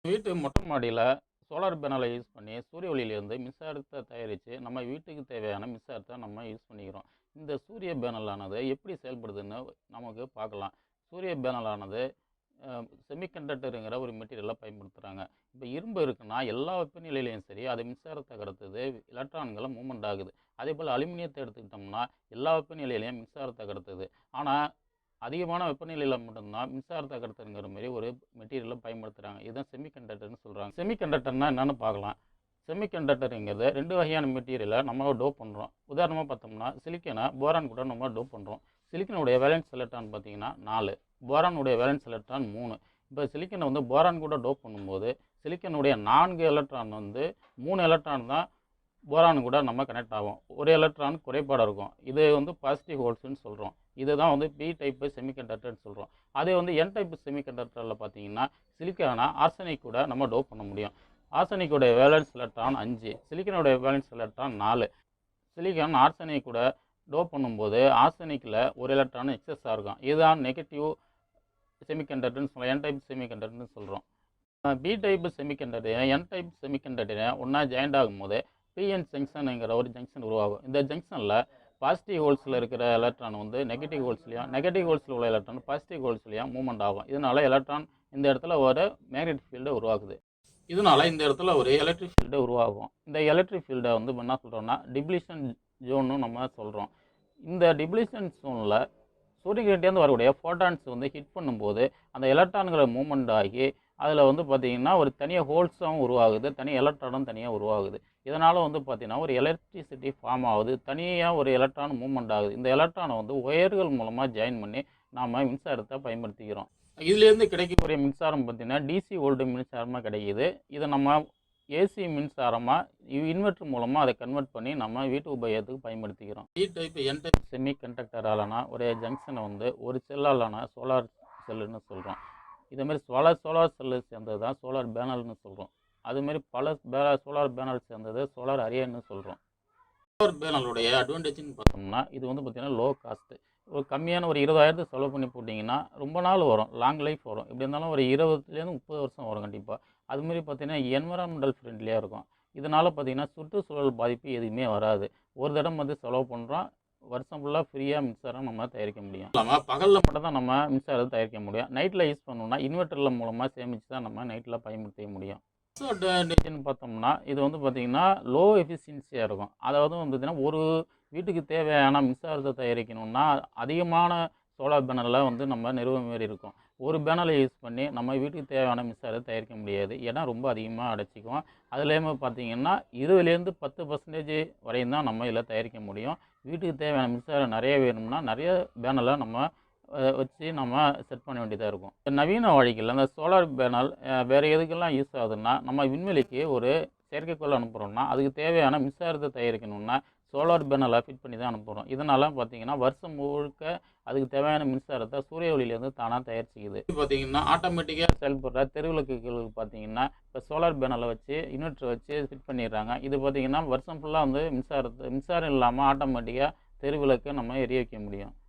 வீட்டு மொட்டை மாடியில சோலார் பேனலை யூஸ் பண்ணி சூரிய ஒளியிலிருந்து மின்சாரத்த தயாரிச்சு, நம்ம வீட்டுக்கு தேவையான மின்சாரத்த நம்ம யூஸ் பண்ணிக்கிறோம். இந்த சூரிய பேனலானது எப்படி செயல்படுதுன்னு நமக்கு பார்க்கலாம். சூரிய பேனலானது அ செமிகண்டக்டர்ங்கிற ஒரு மெட்டீரியல பயன்படுத்துறாங்க. இப்ப இரும்பு இருக்குன்னா, எல்லா வெப்பநிலையிலயும் சரி, அது மின்சாரத்த கடத்துது, எலக்ட்ரான்கள மூவ்மெண்ட் ஆகுது. அதேபோல அலுமினியத்த எடுத்துக்கிட்டோம்னா, எல்லா வெப்பநிலையிலயும் மின்சாரத்த கடத்துது. ஆனா, அதிகமான வெப்பநிலையில மட்டும் தான் மின்சாரத்த கடத்துங்கிற மாரி ஒரு மெட்டீரியல பயன்படுத்துறாங்க. இதுதான் செமிகண்டக்டர்ன்னு சொல்றாங்க. செமிகண்டக்டர்னா என்னன்னு பார்க்கலாம். செமிகண்டக்டர்ங்கிறது 2 வகையான மெட்டீரியல நம்ம டோப் பண்றோம். உதாரணமா பார்த்தோம்னா, சிலிக்கான போரான் கூட நம்ம டோப் பண்றோம். சிலிக்கானுடைய வேலன்ஸ் எலக்ட்ரான் பார்த்தீங்கன்னா 4, போரானுடைய வேலன்ஸ் எலக்ட்ரான் 3. இப்ப சிலிக்கான வந்து போரான் கூட டோப் பண்ணும்போது, சிலிக்கானுடைய 4 எலக்ட்ரான் வந்து 3 எலக்ட்ரான் தான் போரான் கூட நம்ம கனெக்ட் ஆகும். ஒரு எலக்ட்ரான் குறைபாடு இருக்கும். இது வந்து பாசிட்டிவ் ஹோல்ஸ்ன்னு சொல்றோம். இதுதான் வந்து பி டைப் செமிகண்டக்டர்ன்னு சொல்றோம். அதே வந்து என் டைப் செமிகண்டக்டர்ல பார்த்தீங்கன்னா, சிலிக்கான ஆர்சனிக் கூட நம்ம டோப் பண்ண முடியும். ஆர்சனிக்குடைய வேலன்ஸ் எலக்ட்ரான் 5, சிலிக்கானுடைய வேலன்ஸ் எலக்ட்ரான் 4. சிலிக்கான் ஆர்சனிக் கூட டோப் பண்ணும்போது, ஆர்சனிக்ல ஒரு எலக்ட்ரான் எக்ஸஸா இருக்கும். இதுதான் நெகட்டிவ் செமிகண்டக்டர்ன்னு சொல்றோம். என் டைப் செமிகண்டக்டர்ன்னு சொல்றோம். P type semiconductor, N type semiconductor ஒண்ணா ஜாயிண்ட் ஆகும்போது பிஎன் ஜங்ஷனுங்கிற ஒரு ஜங்ஷன் உருவாகும். இந்த ஜங்ஷனில் பாசிட்டிவ் ஹோல்ஸில் இருக்கிற எலக்ட்ரான் வந்து நெகட்டிவ் ஹோல்ஸ்லையும், நெகட்டிவ் ஹோல்ஸில் உள்ள எலக்ட்ரான் பாசிட்டிவ் ஹோல்ஸ்லையும் மூவ்மெண்ட் ஆகும். இதனால எலக்ட்ரான் இந்த இடத்துல ஒரு மேக்னெட்டிக் ஃபீல்டு உருவாகுது. இதனால இந்த இடத்துல ஒரு எலக்ட்ரிக் ஃபீல்டு உருவாகும். இந்த எலக்ட்ரிக் ஃபீல்டை வந்து என்ன சொல்கிறோம்னா டிப்ளிஷன் ஜோன்னு நம்ம சொல்கிறோம். இந்த டிப்ளிஷன் ஜோனில் சூரியன்கிட்டேருந்து வரக்கூடிய ஃபோட்டான்ஸ் வந்து ஹிட் பண்ணும்போது அந்த எலக்ட்ரான்களை மூவ்மெண்ட் ஆகி அதில் வந்து பார்த்திங்கன்னா ஒரு தனியாக ஹோல்ஸாகவும் உருவாகுது, தனியாக எலக்ட்ரானும் தனியாக உருவாகுது. இதனால் வந்து பார்த்திங்கன்னா ஒரு எலக்ட்ரிசிட்டி ஃபார்ம் ஆகுது, தனியாக ஒரு எலக்ட்ரான் மூவ்மெண்ட் ஆகுது. இந்த எலக்ட்ரானை வந்து ஒயர்கள் மூலமாக ஜாயின் பண்ணி நாம் மின்சாரத்தை பயன்படுத்திக்கிறோம். இதுலேருந்து கிடைக்கக்கூடிய மின்சாரம் பார்த்திங்கன்னா டிசி வோல்ட் மின்சாரமாக கிடைக்கிது. இதை நம்ம ஏசி மின்சாரமாக இன்வெர்டர் மூலமாக அதை கன்வெர்ட் பண்ணி நம்ம வீட்டு உபயோகத்துக்கு பயன்படுத்திக்கிறோம். இ டைப் என் டைப் செமி கண்டக்டராலான ஒரு ஜங்ஷனை வந்து ஒரு செல்லாலான சோலார் செல்லுன்னு சொல்கிறோம். இதேமாரி சோலார் செல்லு சேர்ந்தது தான் சோலார் பேனல்னு சொல்கிறோம். அதுமாரி பல சோலார் பேனல் சேர்ந்தது சோலார் அரேன்னு சொல்கிறோம். சோலார் பேனலுடைய அட்வான்டேஜ்னு பார்த்தோம்னா, இது வந்து பார்த்திங்கன்னா லோ காஸ்ட்டு. ஒரு கம்மியான ஒரு 20,000 செலவு பண்ணி போட்டிங்கன்னா ரொம்ப நாள் வரும், லாங் லைஃப் வரும். எப்படி இருந்தாலும் ஒரு 20லேருந்து 30 வருஷம் வரும் கண்டிப்பாக. அதுமாரி பார்த்திங்கன்னா என்விரான்மெண்டல் ஃப்ரெண்ட்லியாக இருக்கும். இதனால் பார்த்திங்கன்னா சுற்றுச்சூழல் பாதிப்பு எதுவுமே வராது. ஒரு தடவை வந்து செலவு பண்ணுறோம், வருஷம் ஃபுல்லாக ஃப்ரீயாக மின்சாரம் நம்ம தயாரிக்க முடியும். இல்லாமல் பகலில் மட்டும் தான் நம்ம மின்சாரத்தை தயாரிக்க முடியும். நைட்டில் யூஸ் பண்ணோம்னா இன்வெர்ட்டரில் மூலமாக சேமித்து தான் நம்ம நைட்டில் பயன்படுத்த முடியும். டிஸ்அட்வான்டேஜ்னு பார்த்தோம்னா, இது வந்து பார்த்திங்கன்னா லோ எஃபிஷியன்சியாக இருக்கும். அதாவது வந்து பார்த்திங்கன்னா ஒரு வீட்டுக்கு தேவையான மின்சாரத்தை தயாரிக்கணும்னா அதிகமான சோலார் பேனலை வந்து நம்ம நிறுவ மாரி இருக்கும். ஒரு பேனலை யூஸ் பண்ணி நம்ம வீட்டுக்கு தேவையான மின்சாரத்தை தயாரிக்க முடியாது. இடம் ரொம்ப அதிகமாக அடைச்சிக்கும். அதுலேயுமே பார்த்திங்கன்னா 20லேருந்து 10% வரையும் தான் நம்ம இதில் தயாரிக்க முடியும். வீட்டுக்கு தேவையான மின்சாரம் நிறைய வேணும்னா நிறைய பேனலை நம்ம வச்சு நம்ம செட் பண்ண வேண்டியதாக இருக்கும். நவீன வாழ்க்கையில் அந்த சோலார் பேனல் வேறு எதுக்கெல்லாம் யூஸ் ஆகுதுன்னா, நம்ம விண்வெளிக்கு ஒரு செயற்கைக்கோள் அனுப்புகிறோம்னா அதுக்கு தேவையான மின்சாரத்தை தயாரிக்கணும்னா சோலார் பேனலை ஃபிட் பண்ணி தான் அனுப்புகிறோம். இதனால் பார்த்திங்கன்னா வருஷம் முழுக்க அதுக்கு தேவையான மின்சாரத்தை சூரிய ஒளியிலேருந்து தானாக தயாரிச்சிக்குது. பார்த்திங்கன்னா ஆட்டோமேட்டிக்காக செயல்படுற தெருவிளக்குகளுக்கு பார்த்திங்கன்னா இப்போ சோலார் பேனலை வச்சு இன்வெர்ட்டர் வச்சு ஃபிட் பண்ணிடுறாங்க. இது பார்த்திங்கன்னா வருஷம் ஃபுல்லாக வந்து மின்சாரம் இல்லாமல் ஆட்டோமேட்டிக்காக தெருவிளக்கை நம்ம எரிய வைக்க முடியும்.